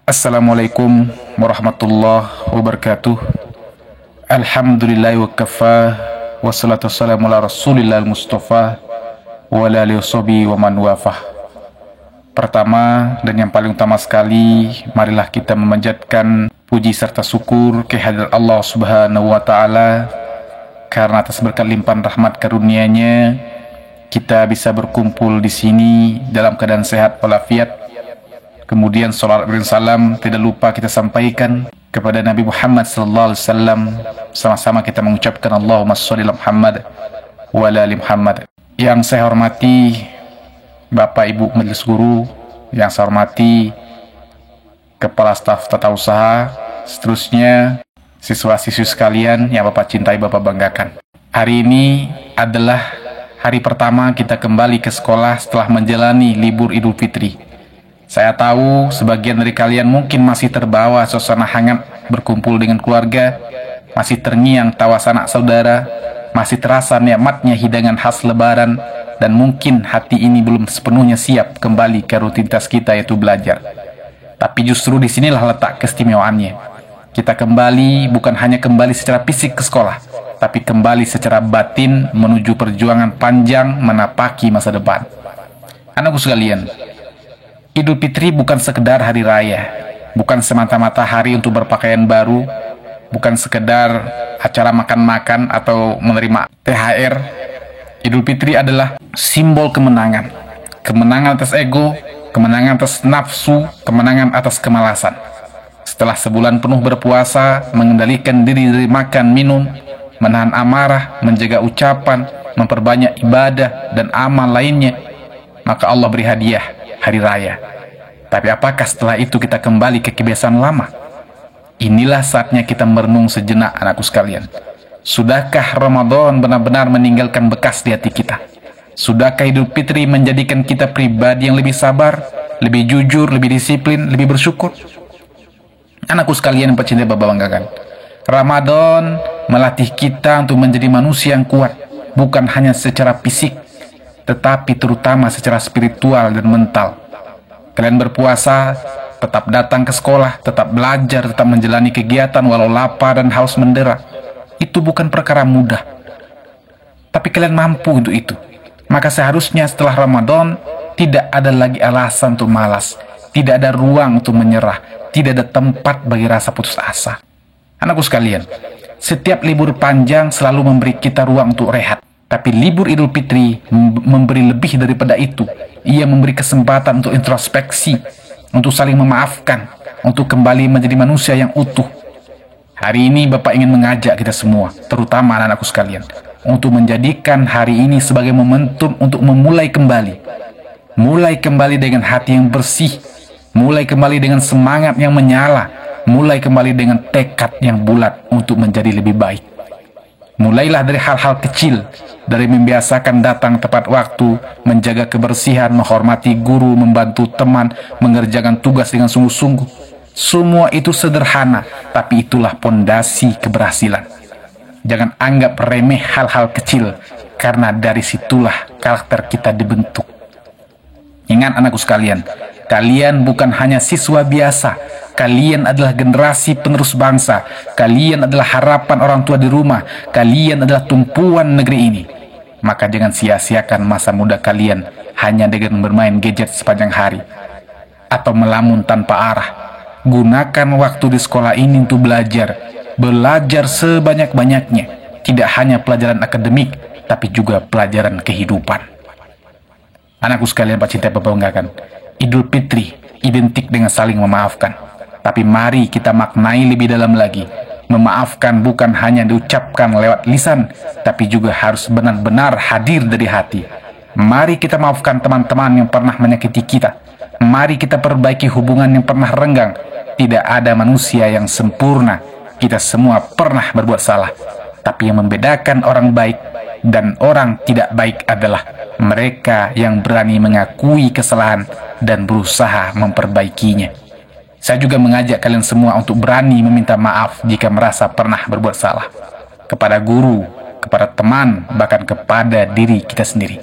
Assalamualaikum warahmatullahi wabarakatuh. Alhamdulillah wa kafa, wassalatu wassalamu ala rasulillah al-mustafa wa ala alihi washabihi wa man wafah. Pertama dan yang paling utama sekali, marilah kita memanjatkan puji serta syukur kehadirat Allah Subhanahu wa taala, karena atas berkat limpahan rahmat karunia-Nya kita bisa berkumpul di sini dalam keadaan sehat walafiat. Kemudian salat dan salam tidak lupa kita sampaikan kepada Nabi Muhammad sallallahu alaihi wasallam. Sama-sama kita mengucapkan Allahumma shalli ala Muhammad wa ala ali Muhammad. Yang saya hormati Bapak Ibu Majelis Guru, yang saya hormati Kepala Staf Tata Usaha, seterusnya siswa-siswi sekalian yang Bapak cintai, Bapak banggakan. Hari ini adalah hari pertama kita kembali ke sekolah setelah menjalani libur Idul Fitri. Saya tahu sebagian dari kalian mungkin masih terbawa suasana hangat berkumpul dengan keluarga, masih terngiang tawa sanak saudara, masih terasa nikmatnya hidangan khas lebaran, dan mungkin hati ini belum sepenuhnya siap kembali ke rutinitas kita, yaitu belajar. Tapi justru disinilah letak keistimewaannya. Kita kembali bukan hanya kembali secara fisik ke sekolah, tapi kembali secara batin menuju perjuangan panjang menapaki masa depan. Anakku sekalian, Idul Fitri bukan sekedar hari raya, bukan semata-mata hari untuk berpakaian baru, bukan sekedar acara makan-makan atau menerima THR. Idul Fitri adalah simbol kemenangan. Kemenangan atas ego, kemenangan atas nafsu, kemenangan atas kemalasan. Setelah sebulan penuh berpuasa, mengendalikan diri dari makan, minum, menahan amarah, menjaga ucapan, memperbanyak ibadah dan amal lainnya, maka Allah beri hadiah hari raya. Tapi apakah setelah itu kita kembali ke kebiasaan lama? Inilah saatnya kita merenung sejenak, anakku sekalian. Sudahkah Ramadan benar-benar meninggalkan bekas di hati kita? Sudahkah Idul Fitri menjadikan kita pribadi yang lebih sabar, lebih jujur, lebih disiplin, lebih bersyukur? Anakku sekalian yang pecinta Bapak banggakan, Ramadan melatih kita untuk menjadi manusia yang kuat, bukan hanya secara fisik, tetapi terutama secara spiritual dan mental. Kalian berpuasa, tetap datang ke sekolah, tetap belajar, tetap menjalani kegiatan walau lapar dan haus mendera. Itu bukan perkara mudah. Tapi kalian mampu untuk itu. Maka seharusnya setelah Ramadan, tidak ada lagi alasan untuk malas. Tidak ada ruang untuk menyerah. Tidak ada tempat bagi rasa putus asa. Anakku sekalian, setiap libur panjang selalu memberi kita ruang untuk rehat. Tapi libur Idul Fitri memberi lebih daripada itu. Ia memberi kesempatan untuk introspeksi, untuk saling memaafkan, untuk kembali menjadi manusia yang utuh. Hari ini Bapak ingin mengajak kita semua, terutama anak-anakku sekalian, untuk menjadikan hari ini sebagai momentum untuk memulai kembali. Mulai kembali dengan hati yang bersih, mulai kembali dengan semangat yang menyala, mulai kembali dengan tekad yang bulat untuk menjadi lebih baik. Mulailah dari hal-hal kecil, dari membiasakan datang tepat waktu, menjaga kebersihan, menghormati guru, membantu teman, mengerjakan tugas dengan sungguh-sungguh. Semua itu sederhana, tapi itulah pondasi keberhasilan. Jangan anggap remeh hal-hal kecil, karena dari situlah karakter kita dibentuk. Ingat anakku sekalian, kalian bukan hanya siswa biasa, kalian adalah generasi penerus bangsa, kalian adalah harapan orang tua di rumah, kalian adalah tumpuan negeri ini. Maka jangan sia-siakan masa muda kalian hanya dengan bermain gadget sepanjang hari, atau melamun tanpa arah. Gunakan waktu di sekolah ini untuk belajar, belajar sebanyak-banyaknya, tidak hanya pelajaran akademik, tapi juga pelajaran kehidupan. Anakku sekalian pecinta banggakan, Idul Fitri identik dengan saling memaafkan. Tapi mari kita maknai lebih dalam lagi. Memaafkan bukan hanya diucapkan lewat lisan, tapi juga harus benar-benar hadir dari hati. Mari kita maafkan teman-teman yang pernah menyakiti kita. Mari kita perbaiki hubungan yang pernah renggang. Tidak ada manusia yang sempurna. Kita semua pernah berbuat salah. Tapi yang membedakan orang baik dan orang tidak baik adalah mereka yang berani mengakui kesalahan dan berusaha memperbaikinya. Saya juga mengajak kalian semua untuk berani meminta maaf jika merasa pernah berbuat salah. Kepada guru, kepada teman, bahkan kepada diri kita sendiri.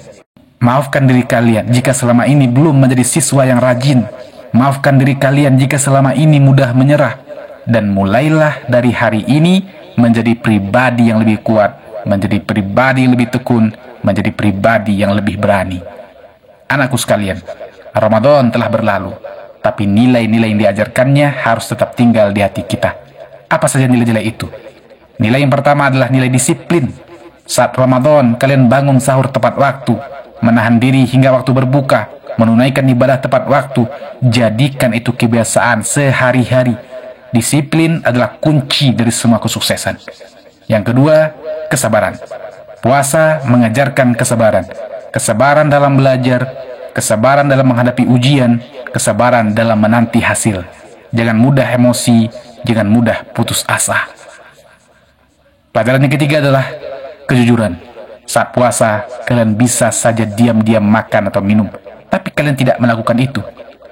Maafkan diri kalian jika selama ini belum menjadi siswa yang rajin. Maafkan diri kalian jika selama ini mudah menyerah. Dan mulailah dari hari ini menjadi pribadi yang lebih kuat, menjadi pribadi yang lebih tekun, menjadi pribadi yang lebih berani. Anakku sekalian, Ramadan telah berlalu, tapi nilai-nilai yang diajarkannya harus tetap tinggal di hati kita. Apa saja nilai-nilai itu? Nilai yang pertama adalah nilai disiplin. Saat Ramadan, kalian bangun sahur tepat waktu, menahan diri hingga waktu berbuka, menunaikan ibadah tepat waktu. Jadikan itu kebiasaan sehari-hari. Disiplin adalah kunci dari semua kesuksesan. Yang kedua, kesabaran. Puasa mengajarkan kesabaran. Kesabaran dalam belajar, kesabaran dalam menghadapi ujian, kesabaran dalam menanti hasil. Jangan mudah emosi, jangan mudah putus asa. Pelajaran yang ketiga adalah kejujuran. Saat puasa, kalian bisa saja diam-diam makan atau minum, tapi kalian tidak melakukan itu.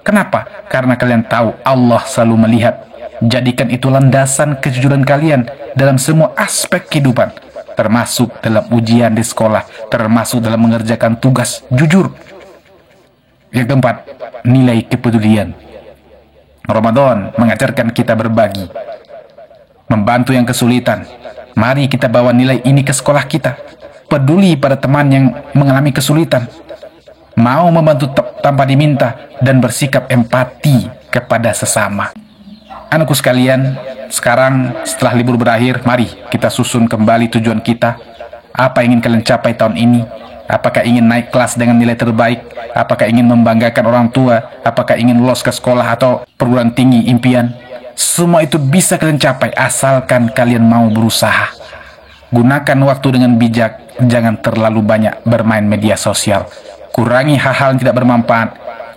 Kenapa? Karena kalian tahu Allah selalu melihat. Jadikan itu landasan kejujuran kalian dalam semua aspek kehidupan, termasuk dalam ujian di sekolah, termasuk dalam mengerjakan tugas. Jujur. Yang keempat, nilai kepedulian. Ramadan mengajarkan kita berbagi, membantu yang kesulitan. Mari kita bawa nilai ini ke sekolah kita. Peduli pada teman yang mengalami kesulitan, mau membantu tanpa diminta, dan bersikap empati kepada sesama. Anakku sekalian, sekarang setelah libur berakhir, mari kita susun kembali tujuan kita. Apa yang ingin kalian capai tahun ini? Apakah ingin naik kelas dengan nilai terbaik? Apakah ingin membanggakan orang tua? Apakah ingin lolos ke sekolah atau perguruan tinggi impian? Semua itu bisa kalian capai asalkan kalian mau berusaha. Gunakan waktu dengan bijak, jangan terlalu banyak bermain media sosial. Kurangi hal-hal yang tidak bermanfaat.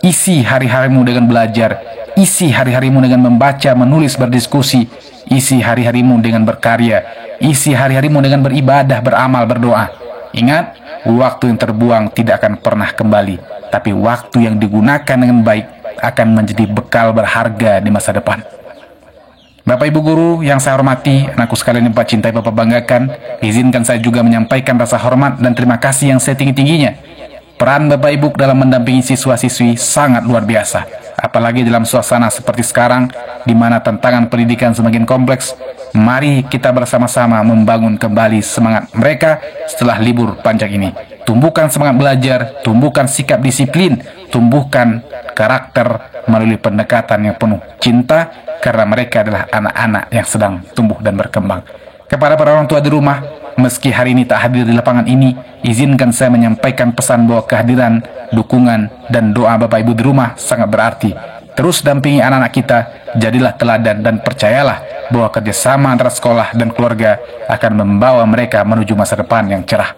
Isi hari-harimu dengan belajar. Isi hari-harimu dengan membaca, menulis, berdiskusi. Isi hari-harimu dengan berkarya. Isi hari-harimu dengan beribadah, beramal, berdoa. Ingat, waktu yang terbuang tidak akan pernah kembali. Tapi waktu yang digunakan dengan baik akan menjadi bekal berharga di masa depan. Bapak Ibu Guru yang saya hormati, anakku sekalian yang Bapak cintai, Bapak banggakan, izinkan saya juga menyampaikan rasa hormat dan terima kasih yang setinggi-tingginya. Peran Bapak Ibu dalam mendampingi siswa-siswi sangat luar biasa. Apalagi dalam suasana seperti sekarang, di mana tantangan pendidikan semakin kompleks. Mari kita bersama-sama membangun kembali semangat mereka setelah libur panjang ini. Tumbuhkan semangat belajar, tumbuhkan sikap disiplin, tumbuhkan karakter melalui pendekatan yang penuh cinta, karena mereka adalah anak-anak yang sedang tumbuh dan berkembang. Kepada para orang tua di rumah, meski hari ini tak hadir di lapangan ini, izinkan saya menyampaikan pesan bahwa kehadiran, dukungan, dan doa Bapak Ibu di rumah sangat berarti. Terus dampingi anak-anak kita, jadilah teladan dan percayalah bahwa kerjasama antara sekolah dan keluarga akan membawa mereka menuju masa depan yang cerah.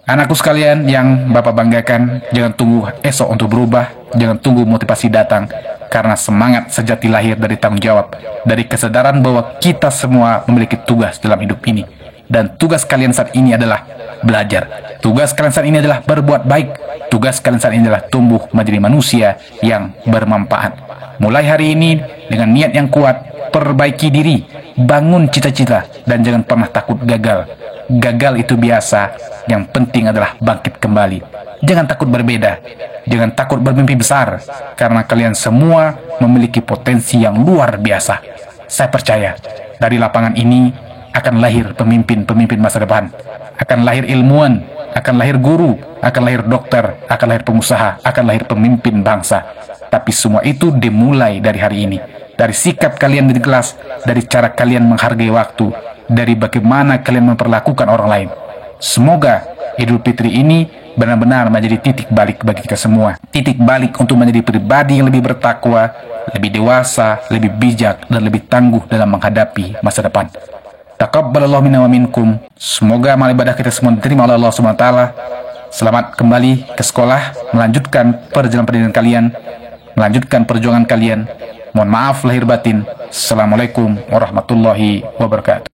Anakku sekalian yang Bapak banggakan, jangan tunggu esok untuk berubah, jangan tunggu motivasi datang, karena semangat sejati lahir dari tanggung jawab, dari kesadaran bahwa kita semua memiliki tugas dalam hidup ini. Dan tugas kalian saat ini adalah belajar. Tugas kalian saat ini adalah berbuat baik. Tugas kalian saat ini adalah tumbuh menjadi manusia yang bermanfaat. Mulai hari ini dengan niat yang kuat, perbaiki diri, bangun cita-cita, dan jangan pernah takut gagal. Gagal itu biasa, yang penting adalah bangkit kembali. Jangan takut berbeda, jangan takut bermimpi besar, karena kalian semua memiliki potensi yang luar biasa. Saya percaya, dari lapangan ini akan lahir pemimpin-pemimpin masa depan. Akan lahir ilmuwan, akan lahir guru, akan lahir dokter, akan lahir pengusaha, akan lahir pemimpin bangsa. Tapi semua itu dimulai dari hari ini. Dari sikap kalian di kelas, dari cara kalian menghargai waktu, dari bagaimana kalian memperlakukan orang lain. Semoga Idul Fitri ini benar-benar menjadi titik balik bagi kita semua. Titik balik untuk menjadi pribadi yang lebih bertakwa, lebih dewasa, lebih bijak, dan lebih tangguh dalam menghadapi masa depan. Taqabbalallahu minna wa minkum. Semoga amal ibadah kita semua diterima oleh Allah SWT. Selamat kembali ke sekolah, melanjutkan perjalanan pendidikan kalian, melanjutkan perjuangan kalian. Mohon maaf lahir batin. Assalamualaikum warahmatullahi wabarakatuh.